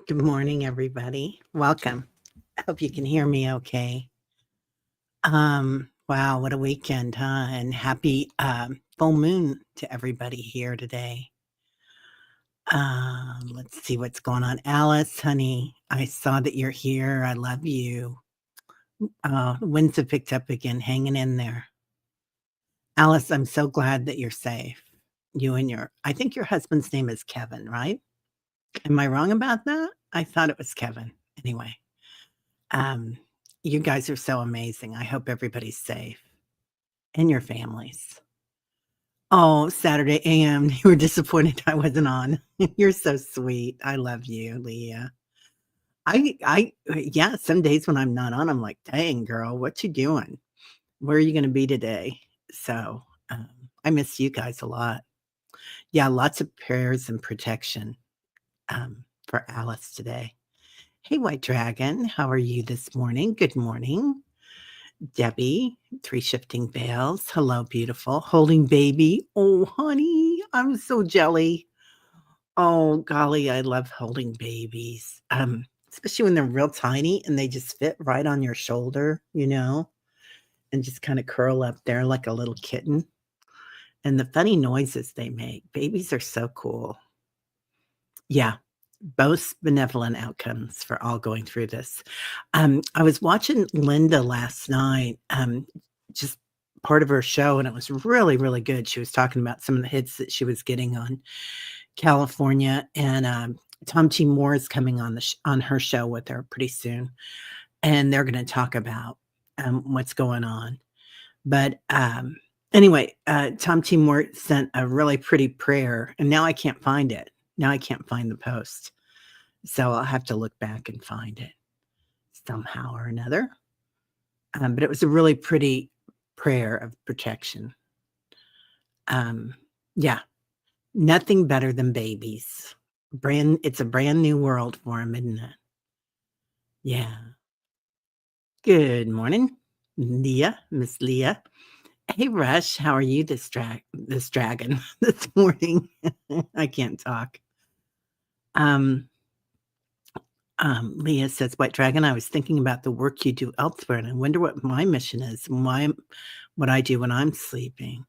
Good morning, everybody. Welcome. I hope you can hear me okay. Wow, what a weekend, huh? And happy full moon to everybody here today. Let's see what's going on. Alice, honey, I saw that you're here. I love you. The winds have picked up again, hanging in there. Alice, I'm so glad that you're safe. You and I think your husband's name is Kevin, right? Am I wrong about that? I thought it was Kevin. Anyway. Um, you guys are so amazing. I hope everybody's safe and your families. Oh, Saturday AM, you were disappointed I wasn't on. You're so sweet. I love you, Leah. Yeah, some days when I'm not on, I'm like, dang, girl, what you doing? Where are you going to be today? So, I miss you guys a lot. Yeah, lots of prayers and protection for Alice today. Hey, White Dragon, how are you this morning? Good morning. Debbie, 3 Shifting Veils. Hello, beautiful. Holding baby. Oh, honey, I'm so jelly. Oh, golly, I love holding babies. Especially when they're real tiny and they just fit right on your shoulder, and just kind of curl up there like a little kitten. And the funny noises they make. Babies are so cool. Yeah, both benevolent outcomes for all going through this. I was watching Linda last night, just part of her show, and it was really, really good. She was talking about some of the hits that she was getting on California, and Tom T. Moore is coming on on her show with her pretty soon, and they're going to talk about what's going on. But anyway, Tom T. Moore sent a really pretty prayer, and now I can't find it. Now I can't find the post. So I'll have to look back and find it somehow or another. But it was a really pretty prayer of protection. Yeah, nothing better than babies. It's a brand new world for them, isn't it? Yeah. Good morning, Leah, Miss Leah. Hey, Rush, how are you this dragon this morning? I can't talk. Leah says, White Dragon, I was thinking about the work you do elsewhere, and I wonder what my mission is and what I do when I'm sleeping.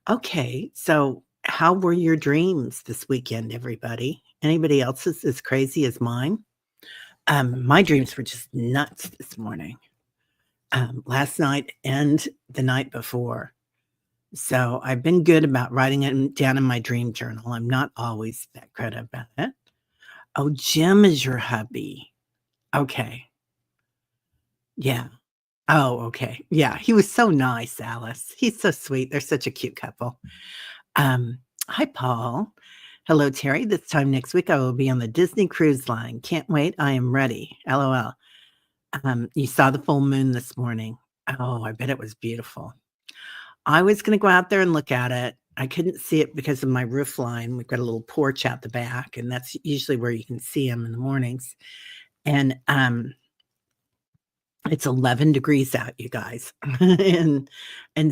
Okay, so how were your dreams this weekend, everybody? Anybody else's as crazy as mine? My dreams were just nuts this morning, last night and the night before. So I've been good about writing it down in my dream journal. I'm not always that good about it. Oh, Jim is your hubby. Okay. Yeah. Oh, okay. Yeah, he was so nice, Alice. He's so sweet. They're such a cute couple. Um, Hi, Paul. Hello, Terry. This time next week, I will be on the Disney Cruise Line. Can't wait. I am ready. LOL. You saw the full moon this morning. Oh, I bet it was beautiful. I was going to go out there and look at it. I couldn't see it because of my roof line. We've got a little porch out the back, and that's usually where you can see them in the mornings. And it's 11 degrees out, you guys. And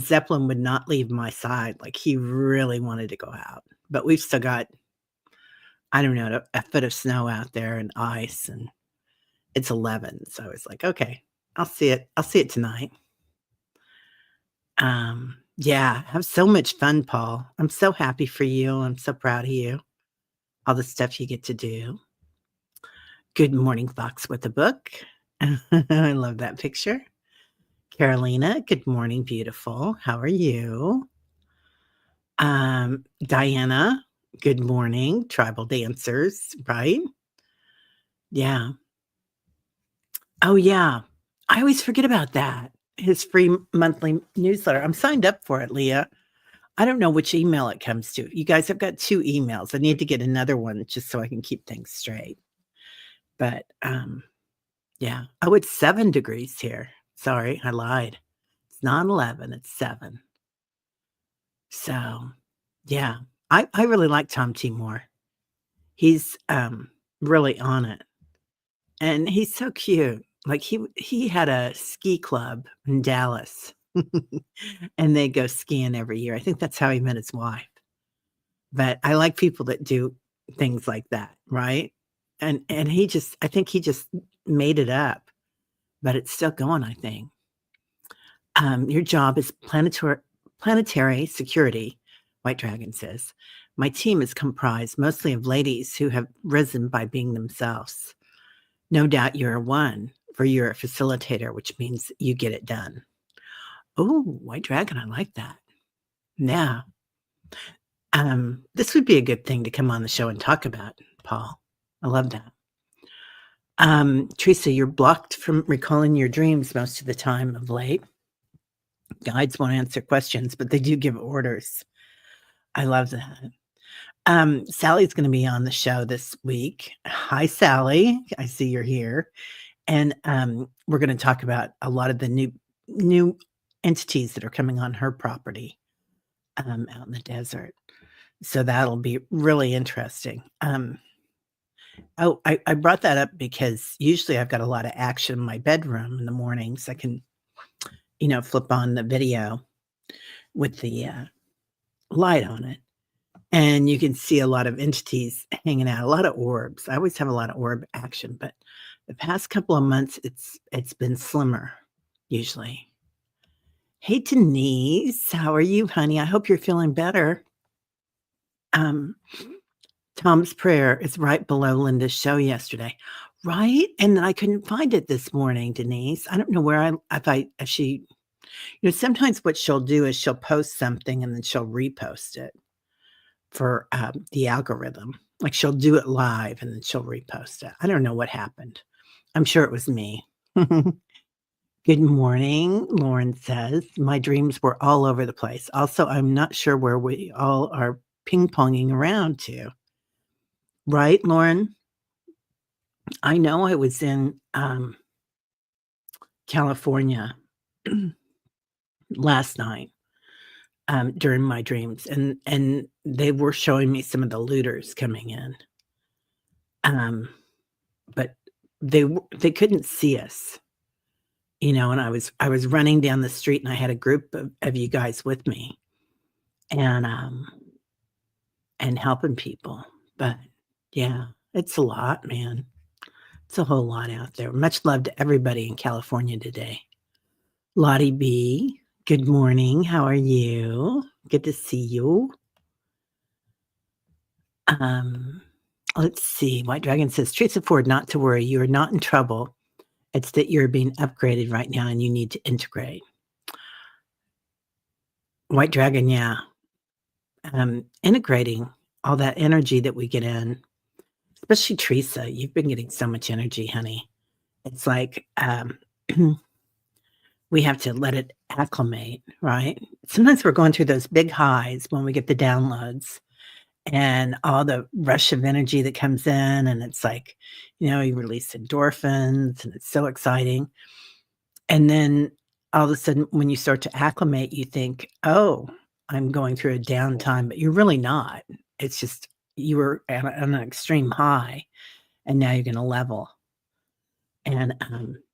Zeppelin would not leave my side, like, he really wanted to go out. But we've still got, I don't know, a foot of snow out there and ice, and it's 11, so I was like, "Okay, I'll see it. I'll see it tonight." Yeah, have so much fun, Paul. I'm so happy for you. I'm so proud of you, all the stuff you get to do. Good morning, Fox with a book. I love that picture. Carolina, good morning, beautiful. How are you? Diana, good morning. Tribal dancers, right? Yeah. Oh, yeah. I always forget about that. His free monthly newsletter. I'm signed up for it, Leah. I don't know which email it comes to. You guys have got 2 emails. I need to get another one just so I can keep things straight. But, yeah. Oh, it's 7 degrees here. Sorry, I lied. It's not 11, it's 7. So, yeah. I really like Tom T. Moore. He's, really on it, and he's so cute. Like, he had a ski club in Dallas, and they go skiing every year. I think that's how he met his wife. But I like people that do things like that, right? and he just I think he just made it up, but it's still going, I think. Your job is planetary security, White Dragon says. My team is comprised mostly of ladies who have risen by being themselves. No doubt you're one, for you're a facilitator, which means you get it done. Oh, White Dragon, I like that. Yeah. This would be a good thing to come on the show and talk about, Paul. I love that. Teresa, you're blocked from recalling your dreams most of the time of late. Guides won't answer questions, but they do give orders. I love that. Sally's going to be on the show this week. Hi, Sally. I see you're here, and we're going to talk about a lot of the new entities that are coming on her property out in the desert. So that'll be really interesting. I brought that up because usually I've got a lot of action in my bedroom in the mornings. I can, flip on the video with the light on it, and you can see a lot of entities hanging out, a lot of orbs. I always have a lot of orb action, but the past couple of months, it's been slimmer usually. Hey, Denise, how are you, honey? I hope you're feeling better. Tom's prayer is right below Linda's show yesterday, right? And I couldn't find it this morning, Denise. I don't know where if she, sometimes what she'll do is she'll post something and then she'll repost it for the algorithm. Like she'll do it live and then she'll repost it. I don't know what happened. I'm sure it was me. Good morning, Lauren says. My dreams were all over the place. Also, I'm not sure where we all are ping-ponging around to. Right, Lauren? I know I was in California last night during my dreams, and they were showing me some of the looters coming in. But they couldn't see us, and I was running down the street and I had a group of you guys with me and helping people. But yeah, it's a lot, man. It's a whole lot out there. Much love to everybody in California today. Lottie B, good morning. How are you? Good to see you. Let's see. White Dragon says, Teresa Ford, not to worry. You are not in trouble. It's that you're being upgraded right now and you need to integrate. White Dragon, yeah. Integrating all that energy that we get in, especially Teresa. You've been getting so much energy, honey. It's like we have to let it acclimate, right? Sometimes we're going through those big highs when we get the downloads and all the rush of energy that comes in. And it's like, you release endorphins and it's so exciting. And then all of a sudden, when you start to acclimate, you think, oh, I'm going through a downtime, but you're really not. It's just you were on an extreme high and now you're going to level. And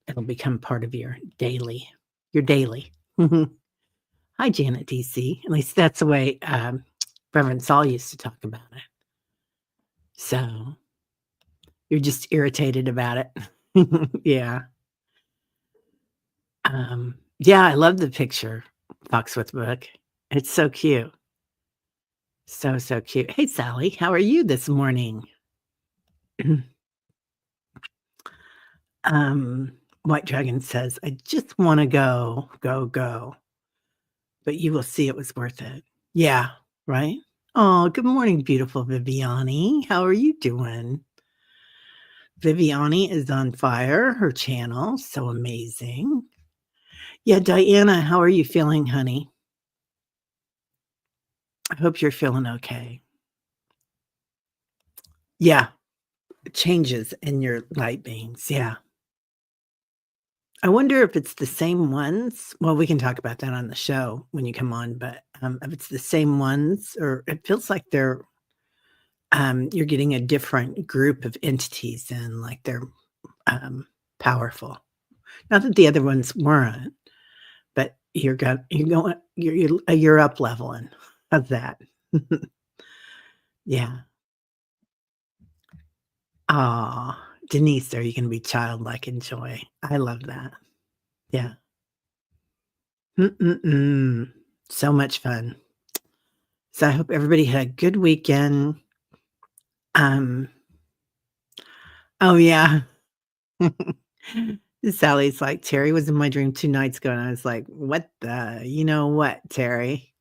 it'll become part of your daily. Hi, Janet DC. At least that's the way Reverend Saul used to talk about it. So you're just irritated about it. Yeah. Yeah, I love the picture, Foxwooth Book. It's so cute. So, so cute. Hey, Sally, how are you this morning? White Dragon says, I just want to go, but you will see it was worth it. Yeah, right? Oh, good morning, beautiful Viviani. How are you doing? Viviani is on fire, her channel. So amazing. Yeah, Diana, how are you feeling, honey? I hope you're feeling okay. Yeah, changes in your light beams. Yeah. I wonder if it's the same ones. Well, we can talk about that on the show when you come on, but if it's the same ones or it feels like you're getting a different group of entities in, like they're powerful. Not that the other ones weren't, but you're up leveling. How's that? Yeah. Aw, Denise, are you gonna be childlike in joy? I love that. Yeah. Mm-mm-mm. So much fun. So I hope everybody had a good weekend. Um, oh, yeah. Sally's like, "Terry was in my dream 2 nights ago," and I was like, "What the you know what, Terry?"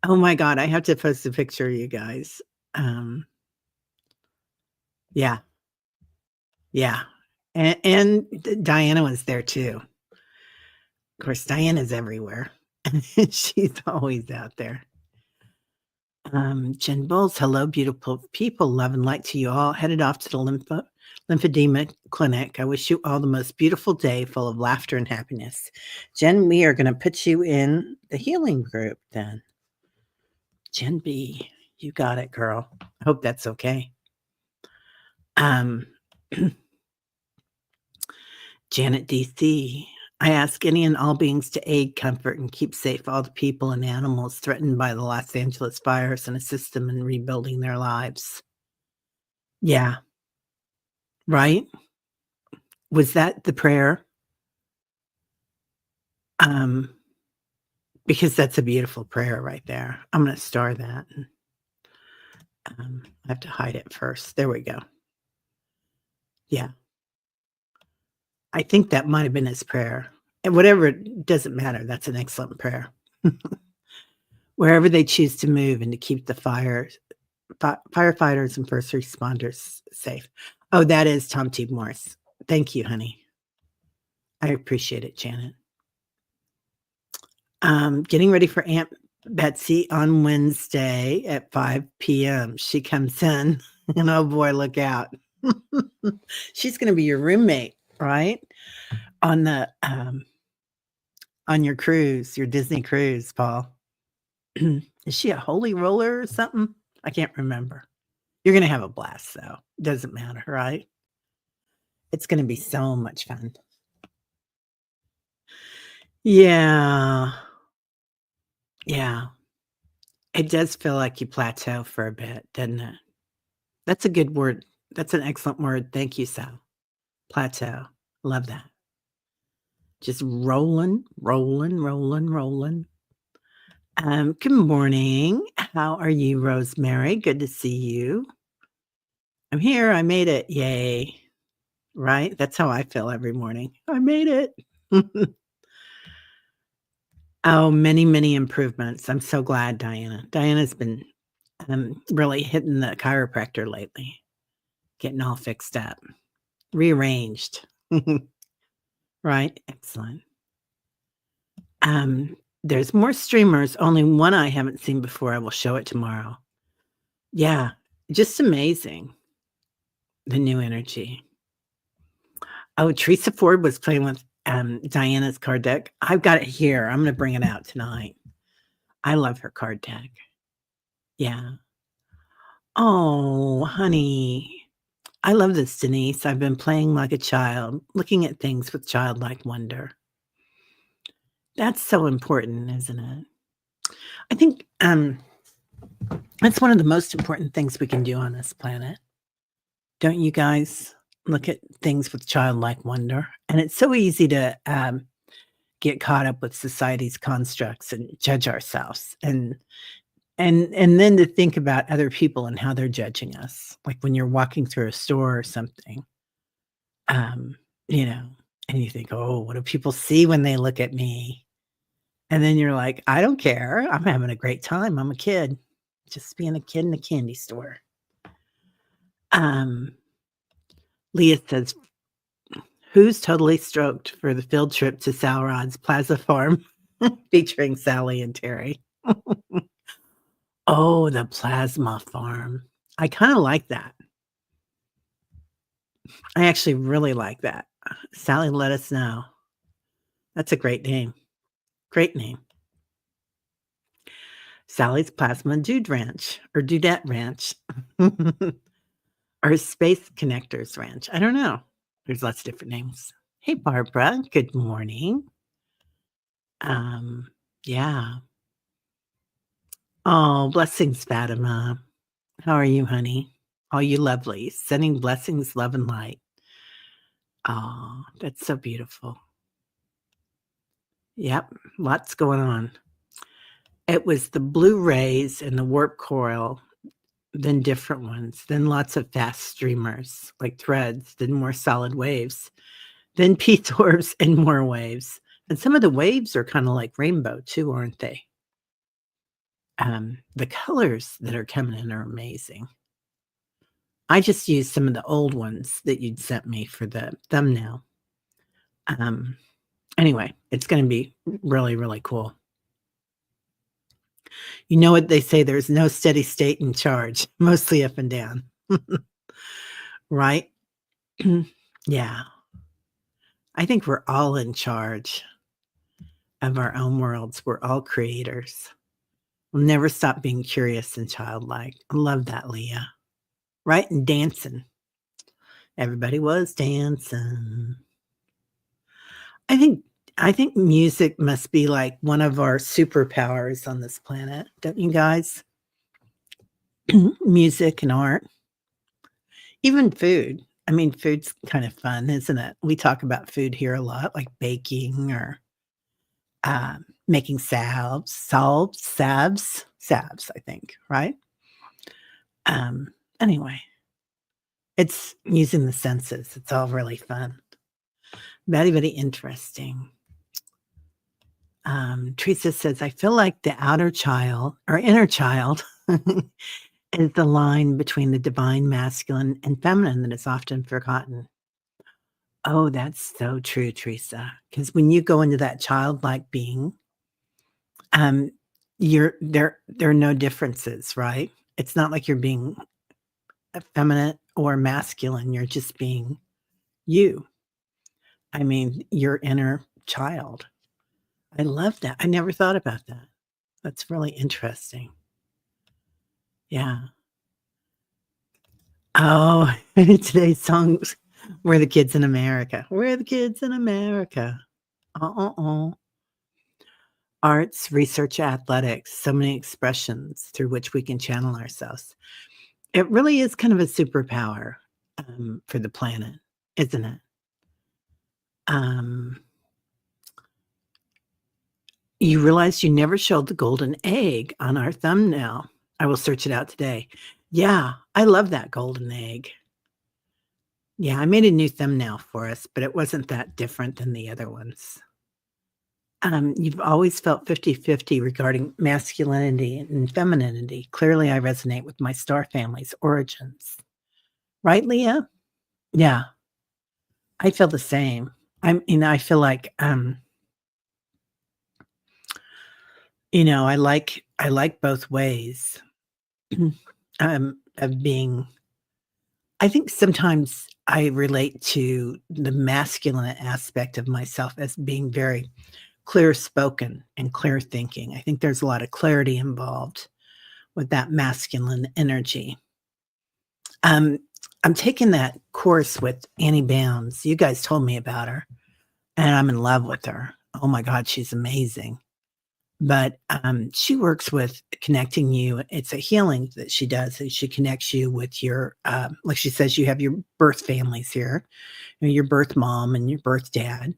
Oh my god, I have to post a picture, you guys. Um, yeah, yeah. And Diana was there too. Of course, Diana's everywhere. She's always out there. Jen Bowles, hello, beautiful people. Love and light to you all. Headed off to the lymphedema clinic. I wish you all the most beautiful day full of laughter and happiness. Jen, we are going to put you in the healing group then. Jen B, you got it, girl. I hope that's okay. Um, Janet DC, I ask any and all beings to aid, comfort, and keep safe all the people and animals threatened by the Los Angeles fires and assist them in rebuilding their lives. Yeah, right? Was that the prayer? Um, because that's a beautiful prayer right there. I'm gonna star that. I have to hide it first. There we go. Yeah. I think that might have been his prayer. And whatever, it doesn't matter. That's an excellent prayer. Wherever they choose to move and to keep the firefighters and first responders safe. Oh, that is Tom T. Morris. Thank you, honey. I appreciate it, Janet. Getting ready for Aunt Betsy on Wednesday at 5 p.m. She comes in, and oh boy, look out. She's gonna be your roommate, right? On the, on your cruise, your Disney cruise, Paul. Is she a holy roller or something? I can't remember. You're gonna have a blast, though. Doesn't matter, right? It's gonna be so much fun. Yeah. Yeah. It does feel like you plateau for a bit, doesn't it? That's a good word. That's an excellent word. Thank you, Sal. Plateau. Love that. Just rolling, rolling, rolling, rolling. Good morning. How are you, Rosemary? Good to see you. I'm here. I made it. Yay. Right? That's how I feel every morning. I made it. Oh, many, many improvements. I'm so glad, Diana. Diana's been really hitting the chiropractor lately, getting all fixed up, rearranged. Right? Excellent. There's more streamers, only one I haven't seen before. I will show it tomorrow. Yeah, just amazing, the new energy. Oh, Teresa Ford was playing with, Diana's card deck. I've got it here. I'm gonna bring it out tonight. I love her card deck. Yeah. Oh, honey. I love this, Denise. I've been playing like a child, looking at things with childlike wonder. That's so important, isn't it? I think, that's one of the most important things we can do on this planet. Don't you guys look at things with childlike wonder? And it's so easy to, get caught up with society's constructs and judge ourselves, and then to think about other people and how they're judging us, like when you're walking through a store or something, um, you know, and you think, "Oh, what do people see when they look at me?" And then you're like, "I don't care. I'm having a great time. I'm a kid, just being a kid in a candy store." Um, Leah says, "Who's totally stoked for the field trip to Sal Rod's Plaza Farm featuring Sally and Terry?" Oh, the plasma farm. I kinda like that. I actually really like that. Sally, let us know. That's a great name. Great name. Sally's Plasma Dude Ranch or Dudette Ranch or Space Connectors Ranch. I don't know. There's lots of different names. Hey, Barbara. Good morning. Um, yeah. Oh, blessings, Fatima. How are you, honey? All you lovelies, sending blessings, love, and light. Oh, that's so beautiful. Yep, lots going on. It was the blue rays and the warp coil, then different ones, then lots of fast streamers like threads, then more solid waves, then peace orbs and more waves. And some of the waves are kind of like rainbow too, aren't they? The colors that are coming in are amazing. I just used some of the old ones that you'd sent me for the thumbnail. Um, anyway, it's going to be really, really cool. You know what they say, there's no steady state in charge, mostly up and down. Right? Yeah. I think we're all in charge of our own worlds. We're all creators. We'll never stop being curious and childlike. I love that, Leah. Right? And dancing. Everybody was dancing. I think I think music must be like one of our superpowers on this planet, don't you guys? Music and art, even food. I mean, food's kind of fun, isn't it? We talk about food here a lot, like baking or making salves, I think, right? Anyway, it's using the senses. It's all really fun. Very, very interesting. Teresa says, I feel like the outer child or inner child is the line between the divine masculine and feminine that is often forgotten. Oh, that's so true, Teresa. Because when you go into that childlike being, um, there are no differences, right? It's not like you're being effeminate or masculine. You're just being you. I mean, your inner child. I love that. I never thought about that. That's really interesting. Yeah. Oh, today's songs, "We're the Kids in America." We're the kids in America. Uh. Arts, research, athletics, so many expressions through which we can channel ourselves. It really is kind of a superpower, for the planet, isn't it? Um, you realize you never showed the golden egg on our thumbnail. I will search it out today. Yeah, I love that golden egg. Yeah, I made a new thumbnail for us, but it wasn't that different than the other ones. You've always felt 50-50 regarding masculinity and femininity. Clearly, I resonate with my star family's origins. Right, Leah? Yeah, I feel the same. I feel like, I like both ways, of being I think sometimes I relate to the masculine aspect of myself as being very clear spoken and clear thinking. I think there's a lot of clarity involved with that masculine energy. Um, I'm taking that course with Annie Bounds. You guys told me about her, and I'm in love with her. Oh my God, she's amazing. But she works with connecting you. It's a healing that she does. And she connects you with your, like she says, you have your birth families here, your birth mom and your birth dad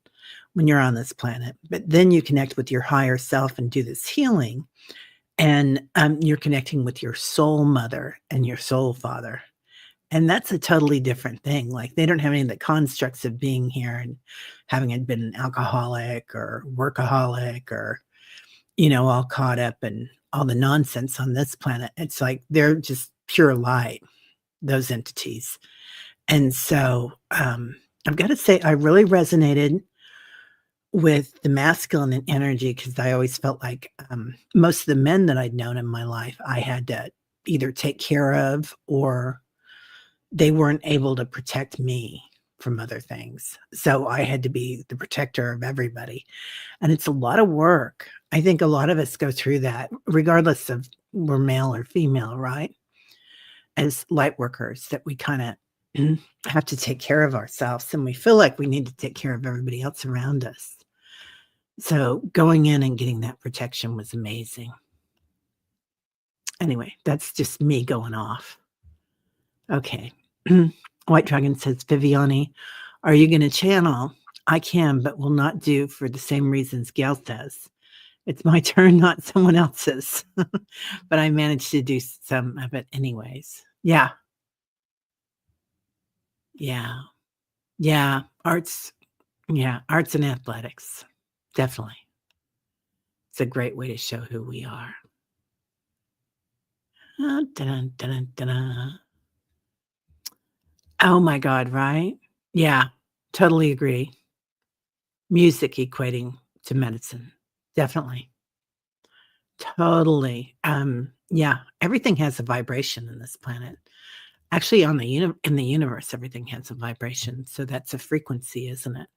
when you're on this planet. But then you connect with your higher self and do this healing. And you're connecting with your soul mother and your soul father. And that's a totally different thing. Like they don't have any of the constructs of being here and having it been an alcoholic or workaholic or, all caught up in all the nonsense on this planet. It's like they're just pure light, those entities. And so I've got to say, I really resonated with the masculine energy because I always felt like most of the men that I'd known in my life, I had to either take care of or they weren't able to protect me from other things. So I had to be the protector of everybody. And it's a lot of work. I think a lot of us go through that, regardless of we're male or female, right? As light workers, that we kind of have to take care of ourselves and we feel like we need to take care of everybody else around us. So going in and getting that protection was amazing. Anyway, that's just me going off. Okay. White Dragon says, Viviani, are you going to channel? I can, but will not do for the same reasons Gail says. It's my turn, not someone else's. But I managed to do some of it anyways. Yeah. Yeah. Yeah. Arts. Yeah. Arts and athletics. Definitely. It's a great way to show who we are. Dun, dun, dun, dun. Oh my God, right? Yeah. Totally agree. Music equating to medicine. Definitely. Totally. Yeah, everything has a vibration in this planet. Actually, on the in the universe, everything has a vibration. So that's a frequency, isn't it?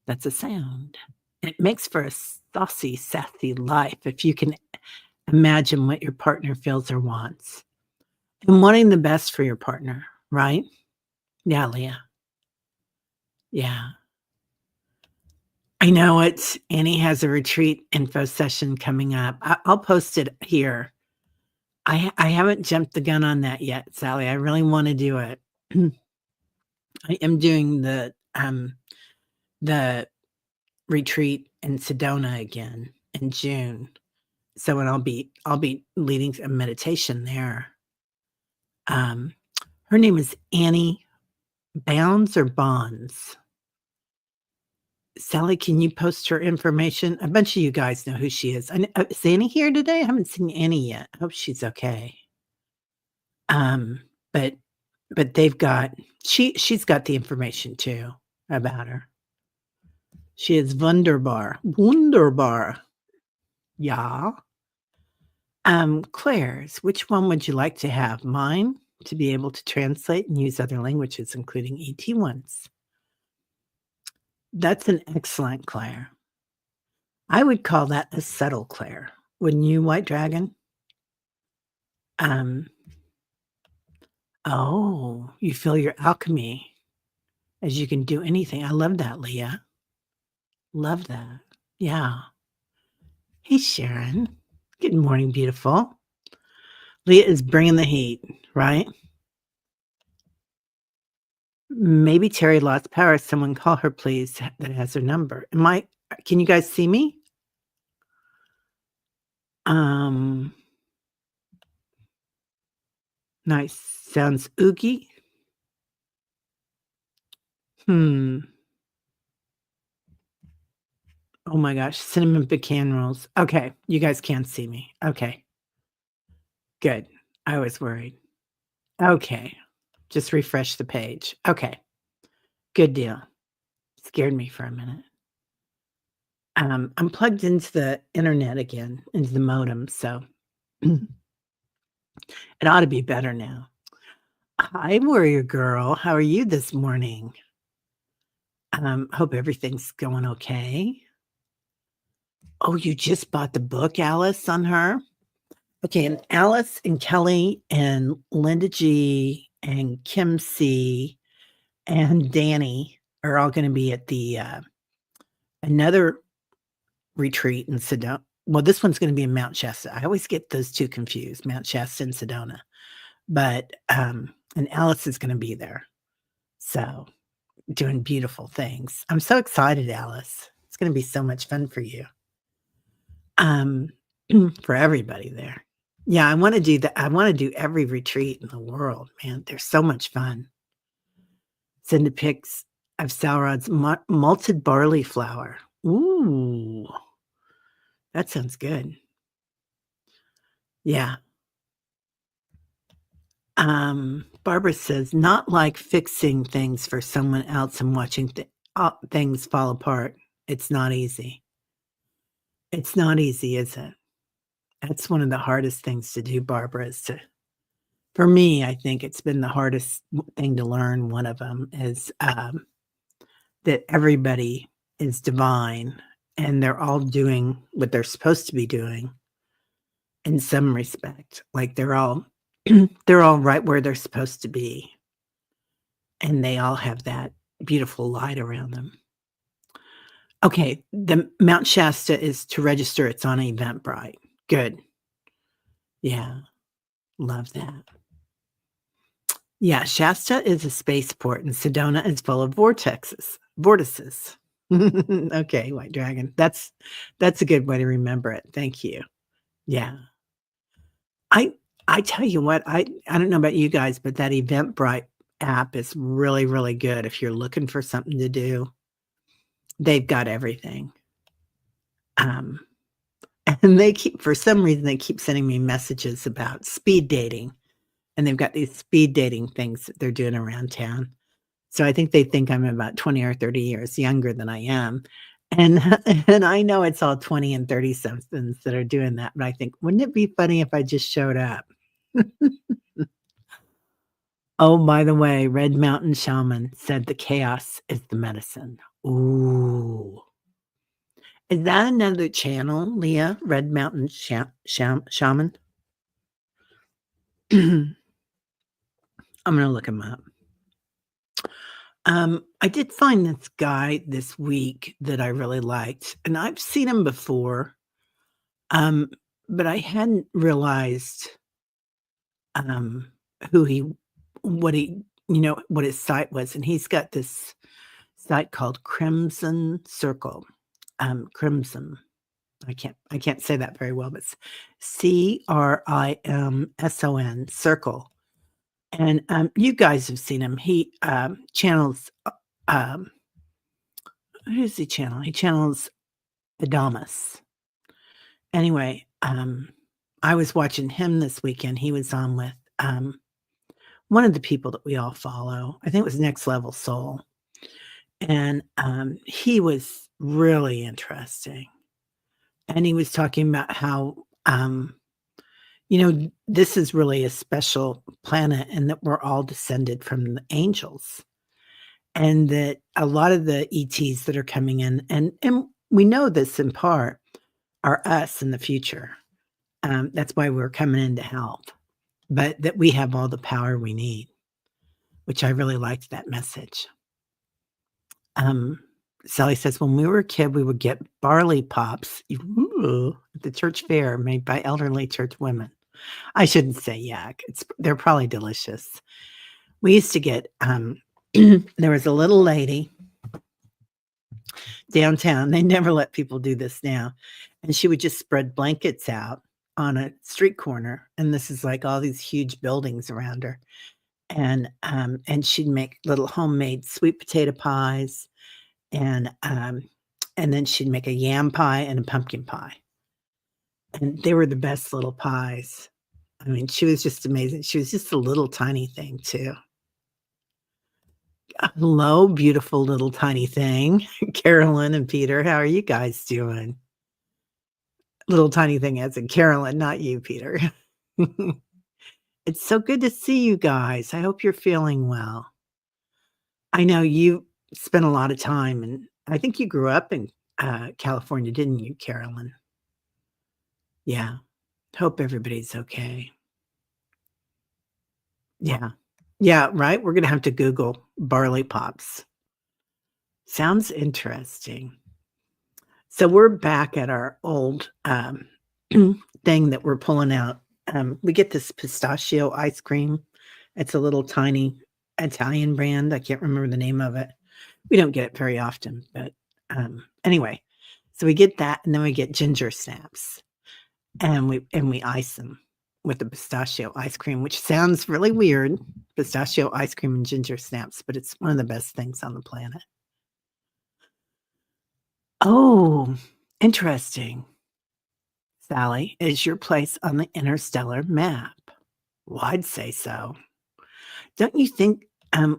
That's a sound. It makes for a saucy, sassy life if you can imagine what your partner feels or wants and wanting the best for your partner, right? Yeah, Leah. Yeah. I know it. Annie has a retreat info session coming up. I'll post it here. I haven't jumped the gun on that yet, Sally. I really wanna do it. I am doing the retreat in Sedona again in June. So, and I'll be leading a meditation there. Um, her name is Annie Bounds or Bonds. Sally, can you post her information? A bunch of you guys know who she is. Is Annie here today? I haven't seen Annie yet. I hope she's okay. Um, but they've got she's got the information too about her. She is wunderbar. Wunderbar. Yeah. Claire's, which one would you like to have? Mine to be able to translate and use other languages, including ET ones. That's an excellent Claire. I would call that a subtle Claire. Wouldn't you, White Dragon? Um, oh, you feel your alchemy as you can do anything. I love that, Leah. Love that. Yeah. Hey, Sharon. Good morning, beautiful. Leah is bringing the heat, right? Maybe Terry lost power. Someone call her, please, that has her number. Can you guys see me? Um, nice. Sounds oogie. Hmm. Oh my gosh, cinnamon pecan rolls. Okay, you guys can't see me. Okay, good. I was worried. Okay, just refresh the page. Okay, good deal. Scared me for a minute. I'm plugged into the internet again, into the modem, so it ought to be better now. Hi, warrior girl. How are you this morning? Hope everything's going okay. Oh, you just bought the book, Alice, on her? Okay, and Alice and Kelly and Linda G and Kim C and Danny are all gonna be at the, another retreat in Sedona. Well, this one's gonna be in Mount Shasta. I always get those 2 confused, Mount Shasta and Sedona. But, and Alice is gonna be there. So, doing beautiful things. I'm so excited, Alice. It's gonna be so much fun for you. Um, for everybody there. Yeah, I wanna do that. I wanna do every retreat in the world, man. They're so much fun. Send a pics of Salrod's malted barley flour. Ooh, that sounds good. Yeah. Barbara says, "Not like fixing things for someone else and watching things fall apart. It's not easy." It's not easy, is it? That's one of the hardest things to do, Barbara, is to for me, I think it's been the hardest thing to learn. One of them is, that everybody is divine and they're all doing what they're supposed to be doing in some respect. Like they're all they're all right where they're supposed to be, and they all have that beautiful light around them. Okay, the Mount Shasta is to register, it's on Eventbrite. Good. Yeah, love that. Yeah, Shasta is a spaceport and Sedona is full of vortices. Okay, White Dragon. That's a good way to remember it. Thank you. Yeah. I I tell you what, I don't know about you guys, but that Eventbrite app is really, really good if you're looking for something to do. They've got everything. Um, and they keep for some reason, they keep sending me messages about speed dating, and they've got these speed dating things that they're doing around town. So I think they think I'm about 20 or 30 years younger than I am. And and I know it's all 20 and 30 somethings that are doing that, but I think, wouldn't it be funny if I just showed up? Oh, by the way, Red Mountain Shaman said the chaos is the medicine. Ooh. Is that another channel, Leah? Red Mountain Shaman? I'm gonna look him up. I did find this guy this week that I really liked, and I've seen him before, um, but I hadn't realized, um, who he what he what his site was, and he's got this site called Crimson Circle. Crimson. I can't say that very well, but it's CRIMSON Circle. And, you guys have seen him. He, channels, um who does he channel? He channels Adamus. Anyway, I was watching him this weekend. He was on with, one of the people that we all follow. I think it was Next Level Soul, and, he was really interesting, and he was talking about how, this is really a special planet and that we're all descended from the angels, and that a lot of the ETs that are coming in, and we know this in part, are us in the future. That's why we're coming in to help, but that we have all the power we need, which I really liked that message. Um, Sally says, "When we were a kid, we would get barley pops, ooh, at the church fair made by elderly church women." I shouldn't say yuck. They're probably delicious. We used to get, there was a little lady downtown. They never let people do this now, and she would just spread blankets out on a street corner, and this is like all these huge buildings around her, and she'd make little homemade sweet potato pies, and then she'd make a yam pie and a pumpkin pie, and they were the best little pies. I mean, she was just amazing. She was just a little tiny thing too. Hello, beautiful little tiny thing. Carolyn and Peter, how are you guys doing? Little tiny thing as in Carolyn, not you, Peter. It's so good to see you guys. I hope you're feeling well. I know you spent a lot of time, and I think you grew up in, California, didn't you, Carolyn? Yeah. Hope everybody's okay. Yeah. Yeah, right? We're gonna have to Google barley pops. Sounds interesting. So we're back at our old, thing that we're pulling out. We get this pistachio ice cream. It's a little tiny Italian brand. I can't remember the name of it. We don't get it very often, but, anyway, so we get that, and then we get ginger snaps, and we ice them with the pistachio ice cream, which sounds really weird, pistachio ice cream and ginger snaps, but it's one of the best things on the planet. Oh, interesting. Sally, is your place on the interstellar map? Well, I'd say so. Don't you think,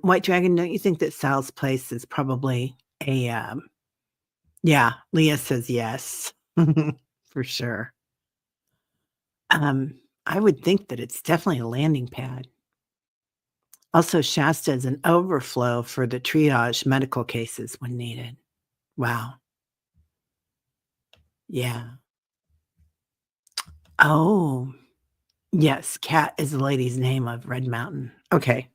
White Dragon, don't you think that Sal's place is probably a, yeah, Leah says yes, for sure. I would think that it's definitely a landing pad. Also, Shasta is an overflow for the triage medical cases when needed. Wow. Yeah. Oh, yes, Cat is the lady's name of Red Mountain. Okay.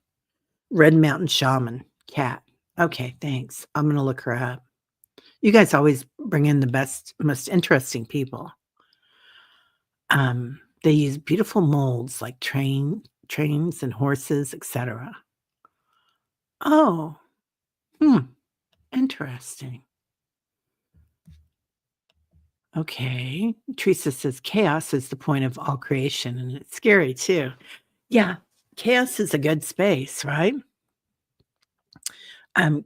Red Mountain Shaman, Cat. Okay, thanks. I'm gonna look her up. You guys always bring in the best, most interesting people. They use beautiful molds like trains and horses, etc. Oh, hmm, interesting. Okay. Teresa says chaos is the point of all creation, and it's scary too. Yeah, chaos is a good space, right?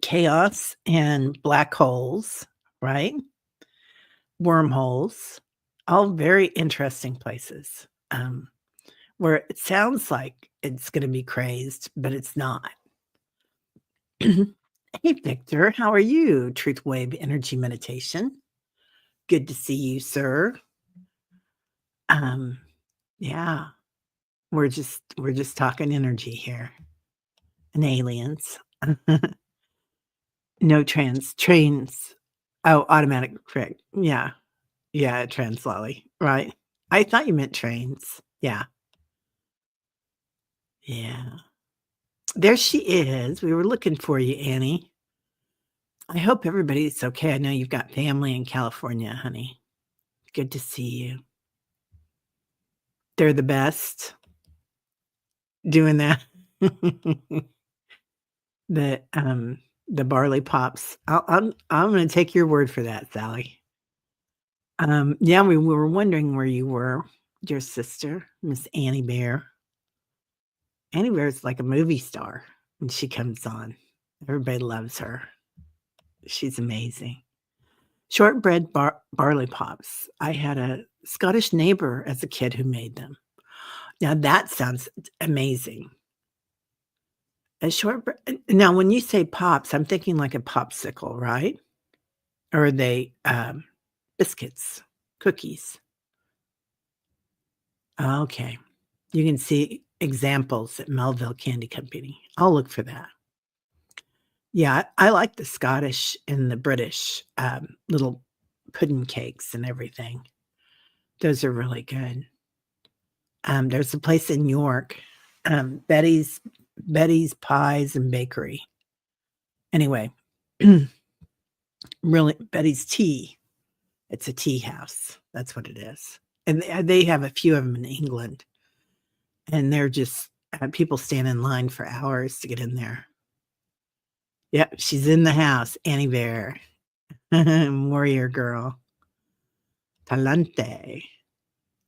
Chaos and black holes, right? Wormholes, all very interesting places, where it sounds like it's gonna be crazed, but it's not. Hey, Victor, how are you? Truth Wave Energy Meditation. Good to see you, sir. Um, yeah, we're just talking energy here and aliens. No trains. Oh, automatic, correct. Yeah, yeah, trans lolly, right. I thought you meant trains. Yeah, yeah. There she is. We were looking for you, Annie. I hope everybody's okay. I know you've got family in California, honey. Good to see you. They're the best doing that. The, the barley pops. I'm gonna take your word for that, Sally. Yeah, we were wondering where you were, dear sister, Miss Annie Bear. Annie Bear is like a movie star when she comes on. Everybody loves her. She's amazing. Shortbread barley pops. I had a Scottish neighbor as a kid who made them. Now that sounds amazing. A shortbread now when you say pops, I'm thinking like a popsicle, right? Or are they, biscuits, cookies? Okay. You can see examples at Melville Candy Company. I'll look for that. Yeah, I like the Scottish and the British, little pudding cakes and everything. Those are really good. There's a place in York, Betty's Pies and Bakery. Anyway, really Betty's Tea. It's a tea house. That's what it is. And they have a few of them in England, and they're just people stand in line for hours to get in there. Yep, she's in the house, Annie Bear. Warrior girl. Talante.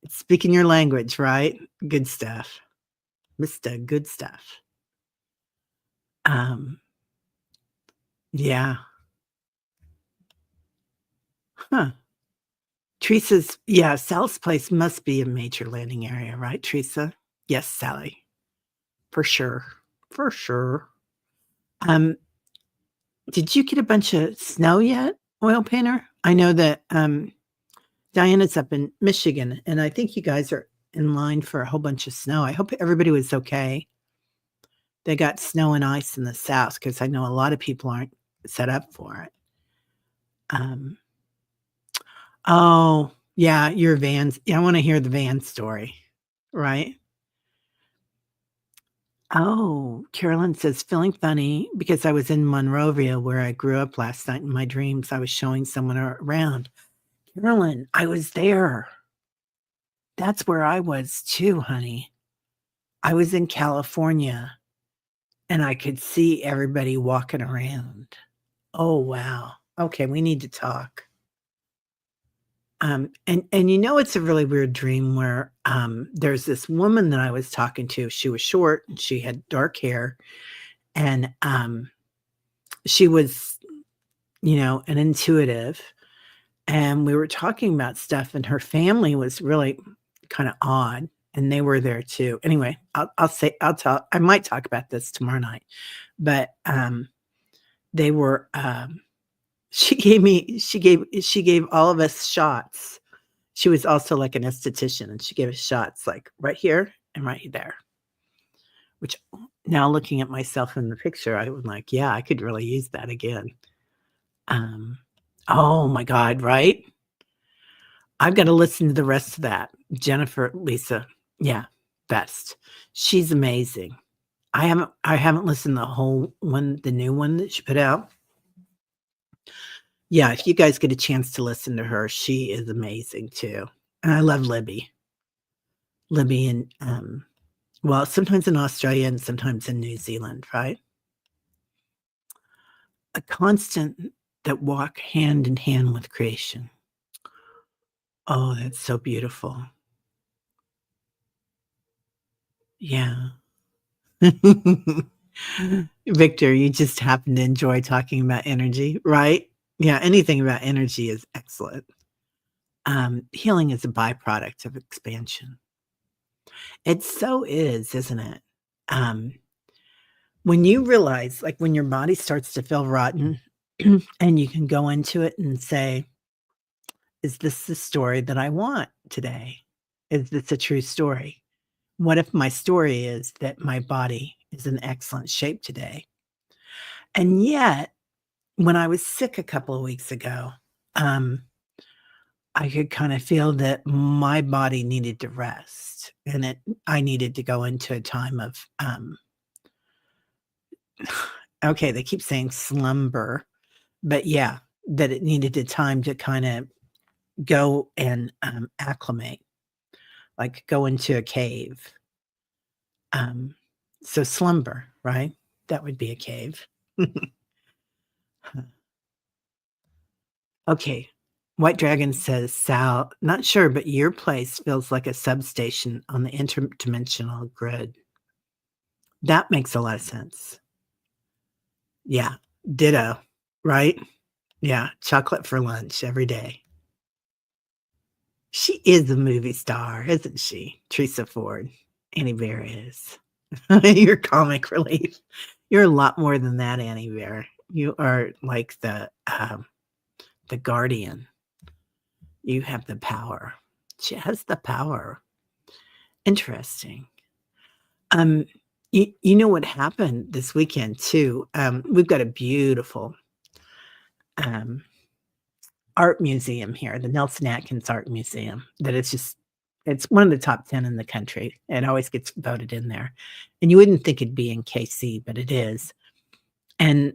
Speaking your language, right? Good stuff. Mr. Good stuff. Um, yeah. Huh. Teresa's yeah, Sal's place must be a major landing area, right, Teresa? Yes, Sally. For sure. For sure. Um, did you get a bunch of snow yet, oil painter? I know that, Diana's up in Michigan, and I think you guys are in line for a whole bunch of snow. I hope everybody was okay. They got snow and ice in the South because I know a lot of people aren't set up for it. Um, oh, yeah, your vans. Yeah, I wanna hear the van story, right? Oh, Carolyn says, "Feeling funny because I was in Monrovia where I grew up last night in my dreams. I was showing someone around." Carolyn, I was there. That's where I was too, honey. I was in California, and I could see everybody walking around. Oh, wow. Okay, we need to talk. And you know it's a really weird dream where, there's this woman that I was talking to. She was short, and she had dark hair, and, she was, an intuitive, and we were talking about stuff, and her family was really kinda odd, and they were there too. Anyway, I might talk about this tomorrow night, but, they were, she gave all of us shots. She was also like an esthetician, and she gave us shots, like, right here and right there, which now looking at myself in the picture, I was like, "Yeah, I could really use that again." Um, oh my god, right? I've gotta listen to the rest of that. Jennifer Lisa, yeah, best. She's amazing. I haven't listened to the whole one, the new one that she put out. Yeah, if you guys get a chance to listen to her, she is amazing too. And I love Libby. Libby and, Well, sometimes in Australia and sometimes in New Zealand, right? A constant that walk hand in hand with creation. Oh, that's so beautiful. Yeah. Victor, you just happen to enjoy talking about energy, right? Yeah, anything about energy is excellent. Healing is a byproduct of expansion. It so is, isn't it? Um, when you realize, like, when your body starts to feel rotten and you can go into it and say, "Is this the story that I want today? Is this a true story? What if my story is that my body is in excellent shape today?" And yet, when I was sick a couple of weeks ago, um, I could kinda feel that my body needed to rest, and I needed to go into a time of, okay, they keep saying slumber, but yeah, that it needed a time to kinda go and, acclimate, like go into a cave. Um, so slumber, right? That would be a cave. Okay. White Dragon says, "Sal, not sure, but your place feels like a substation on the interdimensional grid." That makes a lot of sense. Yeah. Ditto, right? Yeah. Chocolate for lunch every day. She is a movie star, isn't she? Teresa Ford. Annie Bear is. You're comic relief. You're a lot more than that, Annie Bear. You are like the guardian. You have the power. She has the power. Interesting. Um, you know what happened this weekend too? We've got a beautiful, um, art museum here, the Nelson Atkins Art Museum, that it's one of the top 10 in the country. It always gets voted in there. And you wouldn't think it'd be in KC, but it is. And,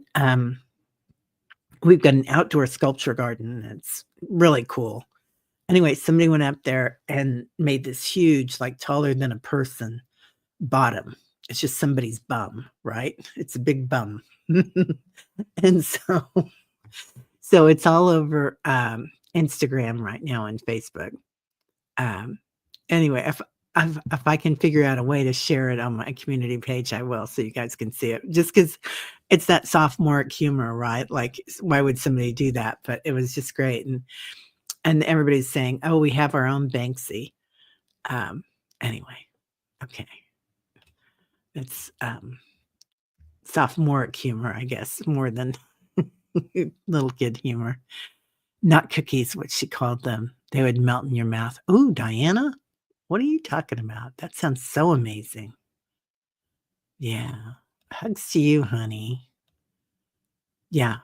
we've got an outdoor sculpture garden that's really cool. Anyway, somebody went up there and made this huge, like taller than a person bottom. It's just somebody's bum, right? It's a big bum. And so it's all over, Instagram right now and Facebook. Um, anyway, if I can figure out a way to share it on my community page, I will, so you guys can see it. Just because it's that sophomoric humor, right? Like, why would somebody do that? But it was just great, and everybody's saying, "Oh, we have our own Banksy." Um, anyway, okay. It's, sophomoric humor, I guess, more than little kid humor. Not cookies, what she called them. They would melt in your mouth. "Ooh, Diana? What are you talking about? That sounds so amazing." Yeah. Hugs to you, honey. Yeah.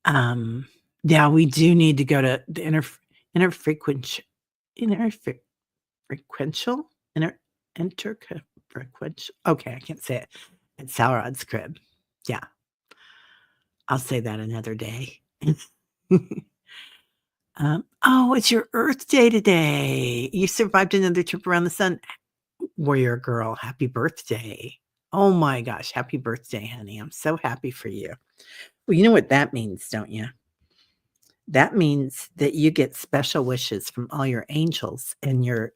Um, yeah, we do need to go to the interfrequentia interfre frequential? Interfrequential? Okay, I can't say it. At Saurod's crib. Yeah, I'll say that another day. Oh, it's your Earth Day today. You survived another trip around the sun. Warrior girl, happy birthday. Oh my gosh, happy birthday, honey. I'm so happy for you. Well, you know what that means, don't you? That means that you get special wishes from all your angels and your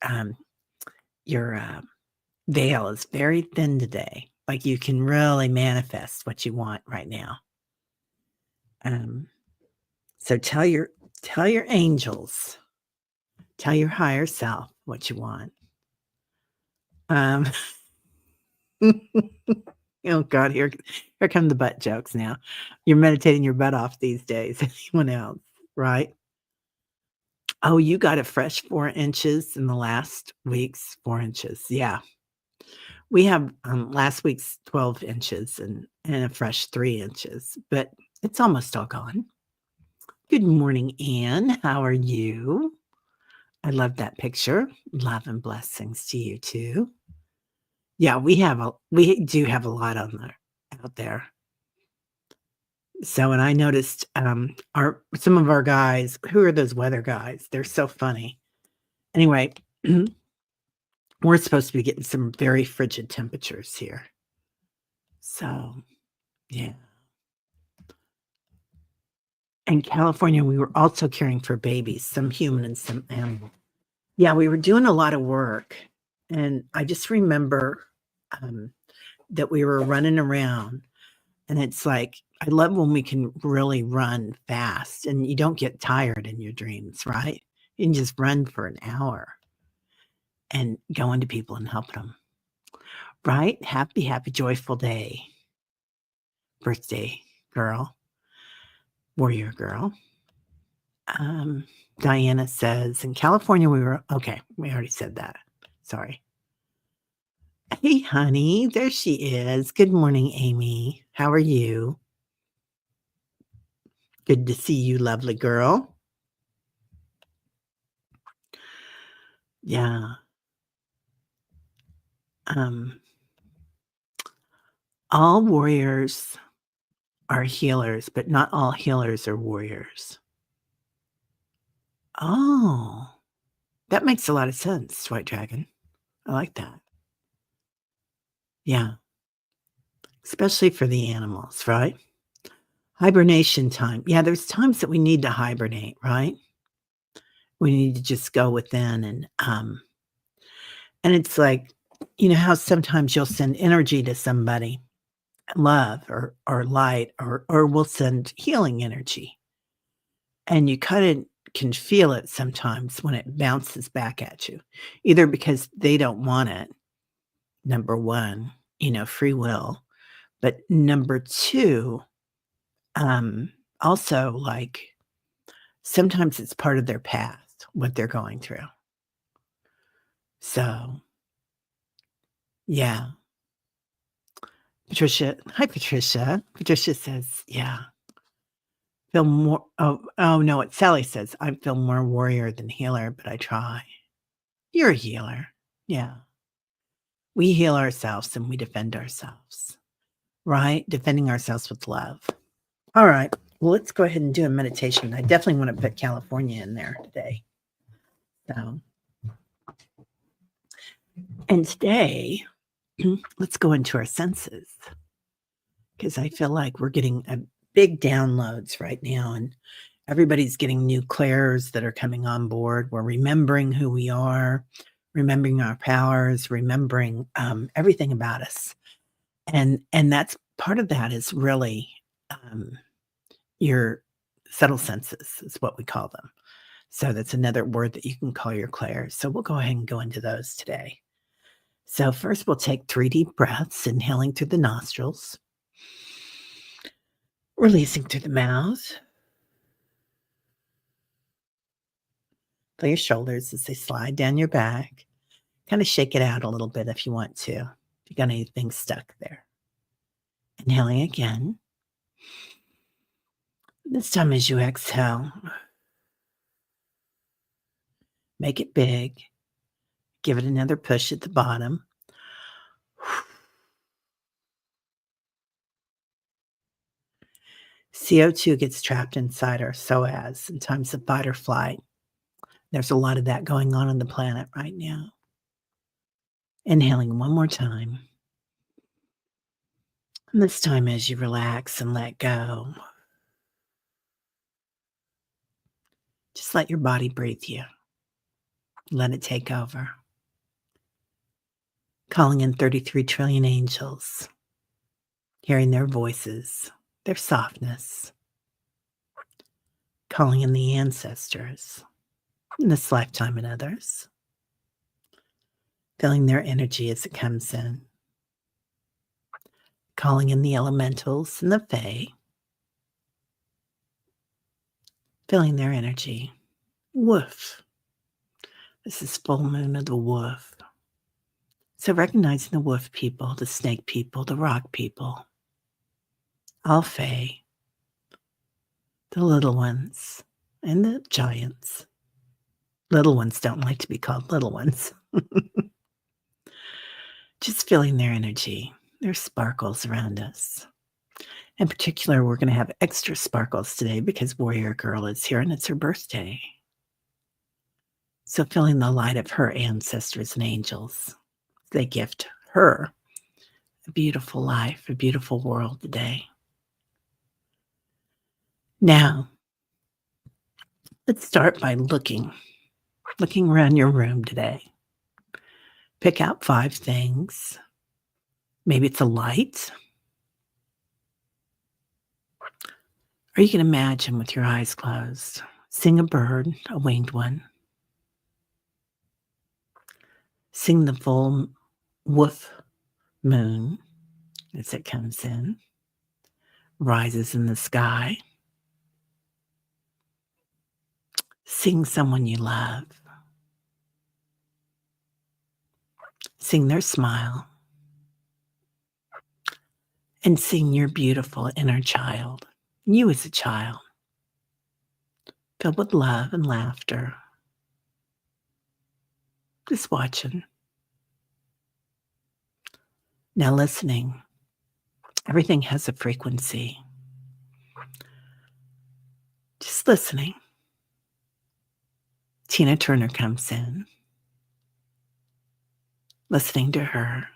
veil is very thin today. Like you can really manifest what you want right now. Um, so tell your angels, tell your higher self what you want. Um, oh God, here come the butt jokes now. You're meditating your butt off these days. Anyone else, right? Oh, you got a fresh 4 inches in the last week's 4 inches. Yeah. We have, last week's 12 inches and a fresh 3 inches, but it's almost all gone. Good morning, Anne. How are you? I love that picture. Love and blessings to you too. Yeah, we do have a lot on there out there. So, and I noticed, our some of our guys who are those weather guys? They're so funny. Anyway, We're supposed to be getting some very frigid temperatures here. So, yeah. In California, we were also caring for babies, some human and some animal. Yeah, we were doing a lot of work, and I just remember, um, that we were running around, and it's like, I love when we can really run fast and you don't get tired in your dreams, right? You can just run for an hour and go into people and help them, right? Happy, happy, joyful day, birthday girl, warrior girl. Um, Diana says, "In California, we were" okay, we already said that. Sorry. Hey, honey, there she is. Good morning, Amy. How are you? Good to see you, lovely girl. Yeah. Um, all warriors are healers, but not all healers are warriors. Oh, that makes a lot of sense, White Dragon. I like that. Yeah, especially for the animals, right? Hibernation time. Yeah, there's times that we need to hibernate, right? We need to just go within and it's like, you know how sometimes you'll send energy to somebody, love or light or we'll send healing energy. And you kinda can feel it sometimes when it bounces back at you, either because they don't want it, number 1, free will, but number 2, um, also, like, sometimes it's part of their path, what they're going through. So, yeah. Patricia hi, Patricia. Patricia says, "Yeah, feel more" no, what Sally says, "I feel more warrior than healer, but I try." You're a healer. Yeah. We heal ourselves and we defend ourselves, right? Defending ourselves with love. All right. Well, let's go ahead and do a meditation. I definitely want to put California in there today. So, and today, let's go into our senses because I feel like we're getting a big downloads right now, and everybody's getting new clairs that are coming on board. We're remembering who we are, remembering our powers, remembering everything about us. And that's part of that is really, um, your subtle senses is what we call them. So that's another word that you can call your clairs. So we'll go ahead and go into those today. So first we'll take 3 deep breaths, inhaling through the nostrils, releasing through the mouth. Feel your shoulders as they slide down your back. Kinda shake it out a little bit if you want to, if you got anything stuck there. Inhaling again. This time as you exhale, make it big. Give it another push at the bottom. CO2 gets trapped inside our psoas in times of fight or flight. There's a lot of that going on the planet right now. Inhaling one more time. And this time, as you relax and let go, just let your body breathe you. Let it take over. Calling in 33 trillion angels, hearing their voices, their softness. Calling in the ancestors, in this lifetime and others. Feeling their energy as it comes in. Calling in the elementals and the fae. Feeling their energy. Woof. This is full moon of the wolf. So recognizing the wolf people, the snake people, the rock people, all fae, the little ones, and the giants. Little ones don't like to be called little ones. Just feeling their energy, their sparkles around us. In particular, we're going to have extra sparkles today because Warrior Girl is here and it's her birthday. So, feeling the light of her ancestors and angels, they gift her a beautiful life, a beautiful world today. Now, let's start by looking around your room today. Pick out 5 things. Maybe it's a light, or you can imagine with your eyes closed. Sing a bird, a winged one. Sing the full woof moon as it comes in, rises in the sky. Sing someone you love. Sing their smile. And sing your beautiful inner child, you as a child, filled with love and laughter. Just watching. Now listening. Everything has a frequency. Just listening. Tina Turner comes in. Listening to her.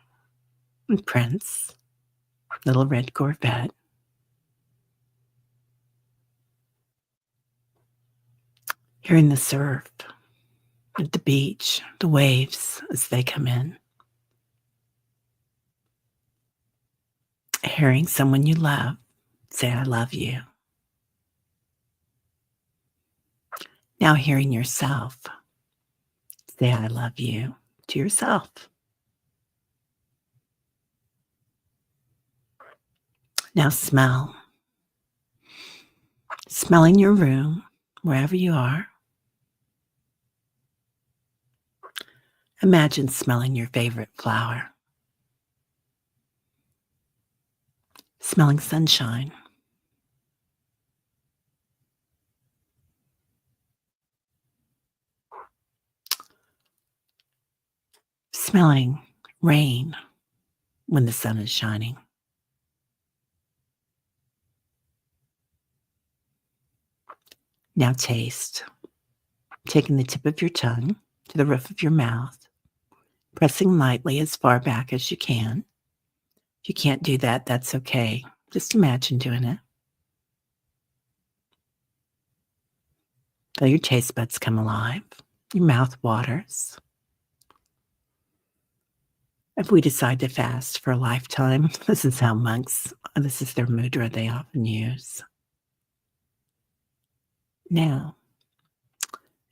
And Prince. Little Red Corvette. Hearing the surf at the beach, the waves as they come in. Hearing someone you love say, I love you. Now hearing yourself say, I love you to yourself. Now smell. Smelling your room, wherever you are. Imagine smelling your favorite flower. Smelling sunshine. Smelling rain when the sun is shining. Now taste. Taking the tip of your tongue to the roof of your mouth, pressing lightly as far back as you can. If you can't do that, that's okay. Just imagine doing it. Feel your taste buds come alive. Your mouth waters. If we decide to fast for a lifetime, this is how monks, this is their mudra they often use. Now,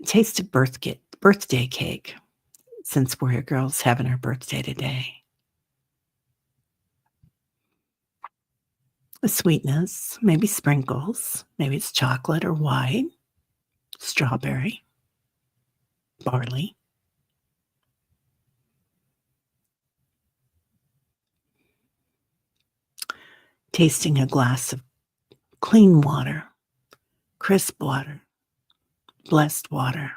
taste of birthday cake, since we're girls having our birthday today. The sweetness, maybe sprinkles, maybe it's chocolate or white, strawberry, barley. Tasting a glass of clean water, crisp water, blessed water.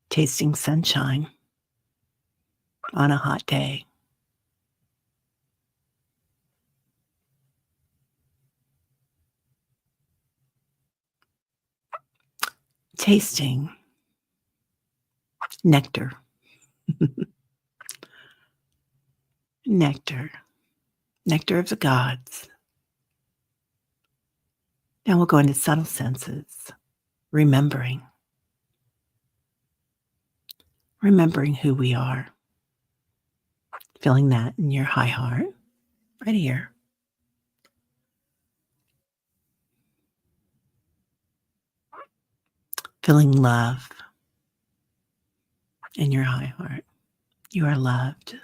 Tasting sunshine on a hot day. Tasting nectar. Nectar. Nectar of the gods. Now we'll go into subtle senses. Remembering. Remembering who we are. Feeling that in your high heart. Right here. Feeling love in your high heart. You are loved.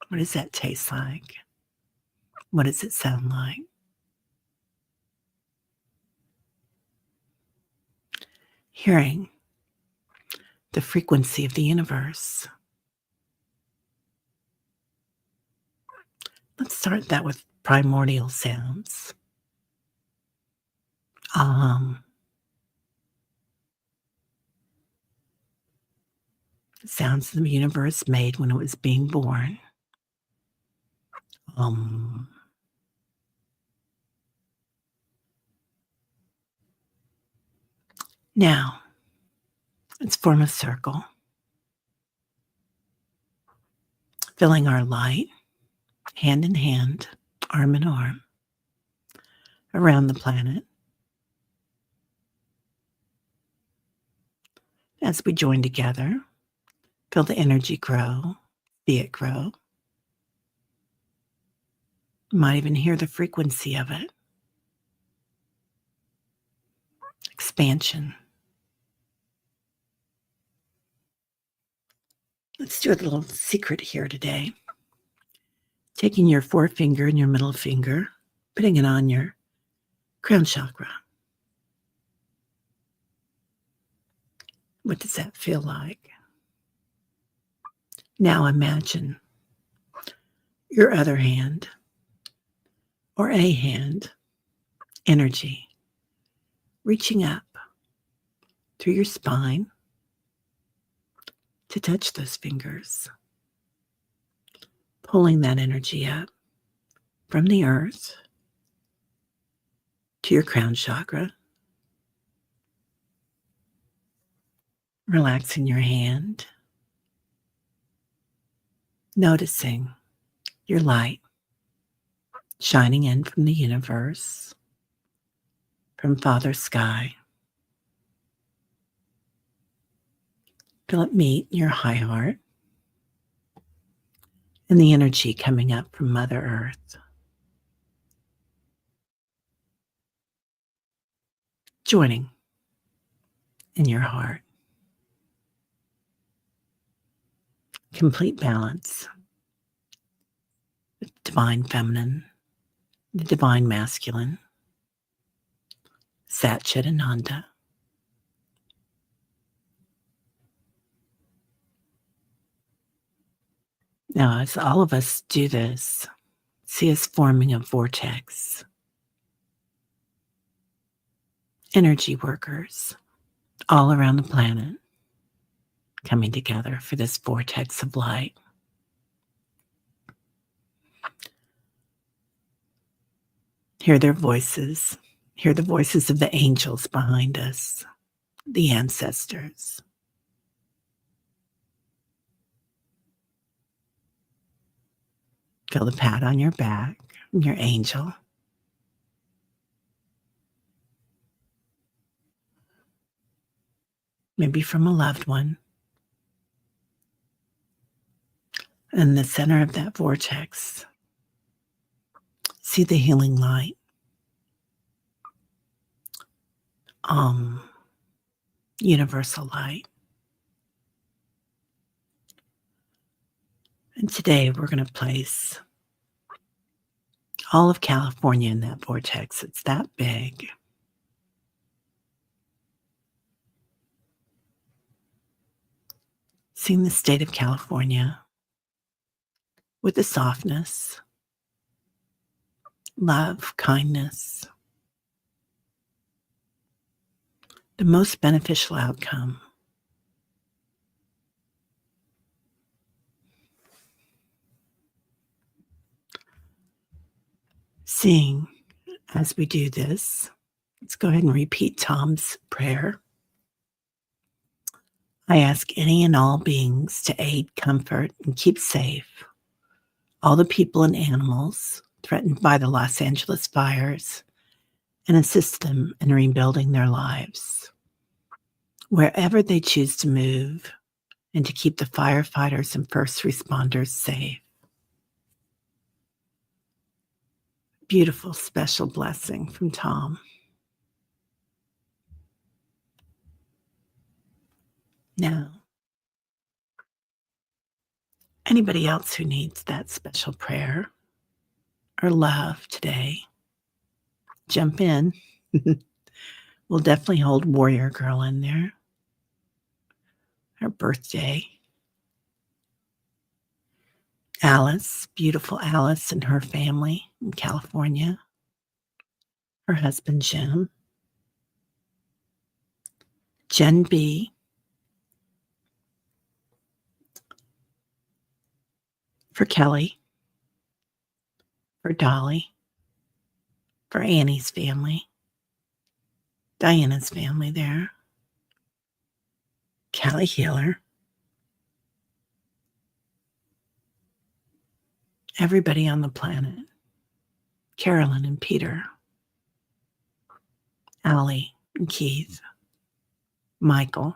What does that taste like? What does it sound like? Hearing the frequency of the universe. Let's start that with primordial sounds. Sounds the universe made when it was being born. Um, Now, let's form a circle, filling our light hand in hand, arm in arm, around the planet. As we join together, feel the energy grow, see it grow. You might even hear the frequency of it. Expansion. Let's do a little secret here today. Taking your forefinger and your middle finger, putting it on your crown chakra. What does that feel like? Now imagine your other hand or a hand, energy, reaching up through your spine to touch those fingers, pulling that energy up from the earth to your crown chakra, relaxing your hand, noticing your light shining in from the universe, from Father Sky. Feel it meet your high heart and the energy coming up from Mother Earth, joining in your heart. Complete balance, the divine feminine, the divine masculine, Sat Chidananda. Now, as all of us do this, see us forming a vortex. Energy workers all around the planet coming together for this vortex of light. Hear their voices. Hear the voices of the angels behind us, the ancestors. Feel the pat on your back, your angel. Maybe from a loved one. In the center of that vortex, see the healing light. Universal light. And today we're going to place all of California in that vortex. It's that big. Seeing the state of California with the softness, love, kindness, the most beneficial outcome. Seeing as we do this, let's go ahead and repeat Tom's prayer. I ask any and all beings to aid, comfort, and keep safe all the people and animals threatened by the Los Angeles fires and assist them in rebuilding their lives wherever they choose to move, and to keep the firefighters and first responders safe. Beautiful, special blessing from Tom. Now, anybody else who needs that special prayer or love today, jump in. We'll definitely hold Warrior Girl in there. Her birthday. Alice, beautiful Alice and her family in California. Her husband, Jim. Jen B. For Kelly. for Dolly, for Annie's family, Diana's family there, Callie Healer, everybody on the planet, Carolyn and Peter, Allie and Keith, Michael,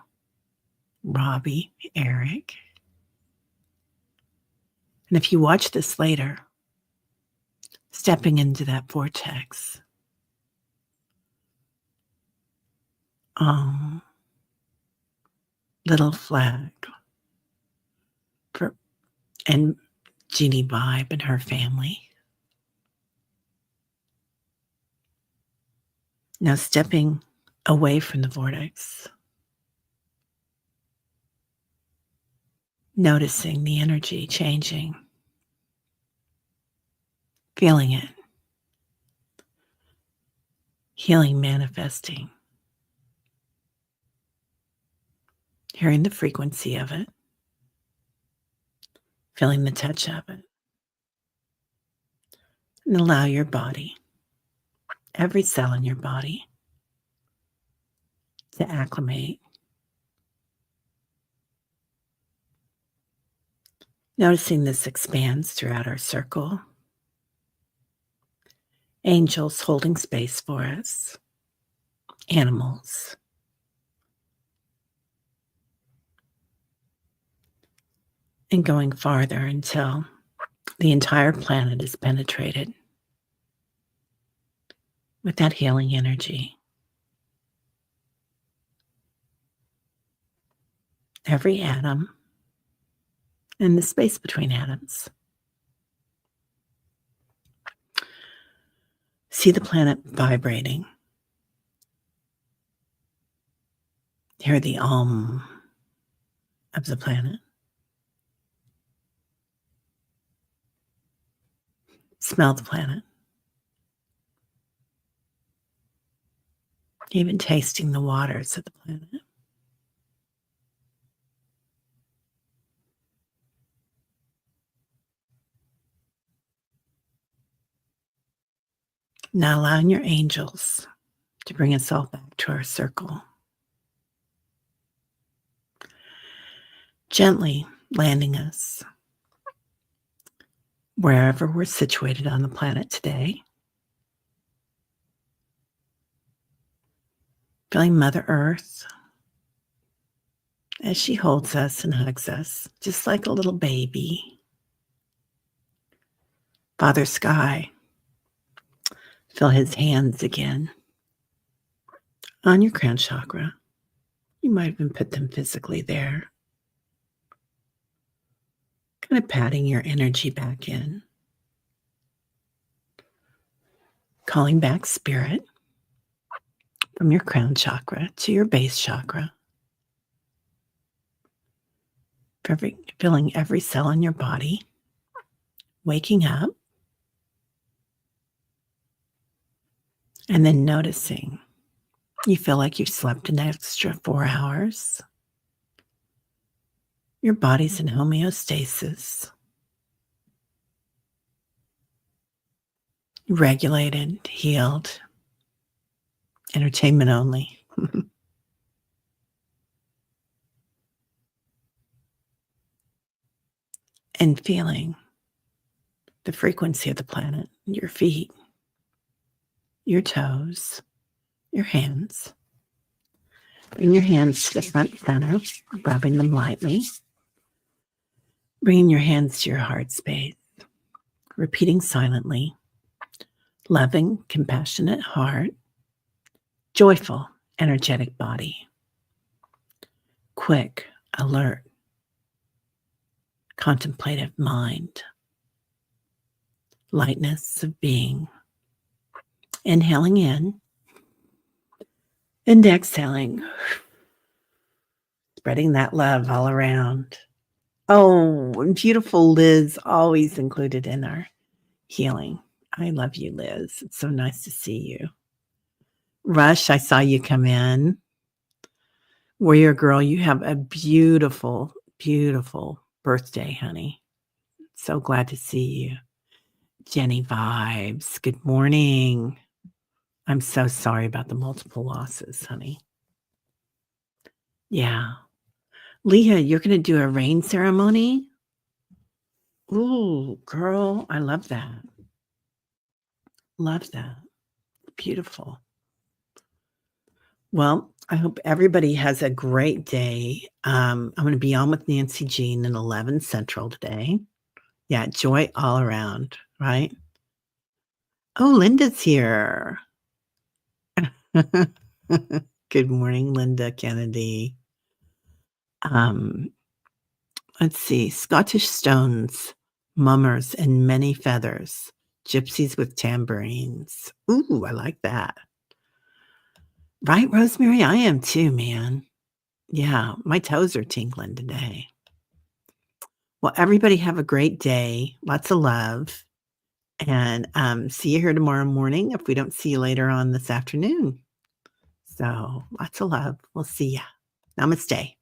Robbie, Eric. And if you watch this later, stepping into that vortex, little flag for and Jeannie Vibe and her family. Now stepping away from the vortex, noticing the energy changing, feeling it, healing manifesting, hearing the frequency of it, feeling the touch of it, and allow your body, every cell in your body, to acclimate. Noticing this expands throughout our circle. Angels holding space for us. Animals. And going farther until the entire planet is penetrated with that healing energy. Every atom and the space between atoms. See the planet vibrating. Hear the of the planet. Smell the planet. Even tasting the waters of the planet. Now allowing your angels to bring us all back to our circle. Gently landing us wherever we're situated on the planet today. Feeling Mother Earth as she holds us and hugs us, just like a little baby. Father Sky, feel his hands again on your crown chakra. You might even put them physically there. Kind of patting your energy back in. Calling back spirit from your crown chakra to your base chakra. Feeling every cell in your body waking up. And then noticing you feel like you slept an extra 4 hours. Your body's in homeostasis. Regulated, healed, entertainment only. And feeling the frequency of the planet, your feet, your toes, your hands. Bring your hands to the front center, rubbing them lightly. Bringing your hands to your heart space, repeating silently. Loving, compassionate heart, joyful, energetic body. Quick, alert, contemplative mind. Lightness of being. Inhaling in and exhaling. Spreading that love all around. Oh, and beautiful Liz, always included in our healing. I love you, Liz. It's so nice to see you. Rush, I saw you come in. Warrior Girl, you have a beautiful, beautiful birthday, honey. So glad to see you. Jenny vibes. Good morning. I'm so sorry about the multiple losses, honey. Yeah. Leah, you're gonna do a rain ceremony? Ooh, girl, I love that. Love that. Beautiful. Well, I hope everybody has a great day. I'm gonna be on with Nancy Jean at 11 Central today. Yeah, joy all around, right? Oh, Linda's here. Good morning, Linda Kennedy. Um, let's see, Scottish stones, mummers, and many feathers, gypsies with tambourines. Ooh, I like that. Right, Rosemary? I am too, man. Yeah, my toes are tingling today. Well, everybody have a great day. Lots of love. And see you here tomorrow morning if we don't see you later on this afternoon. So lots of love. We'll see ya. Namaste.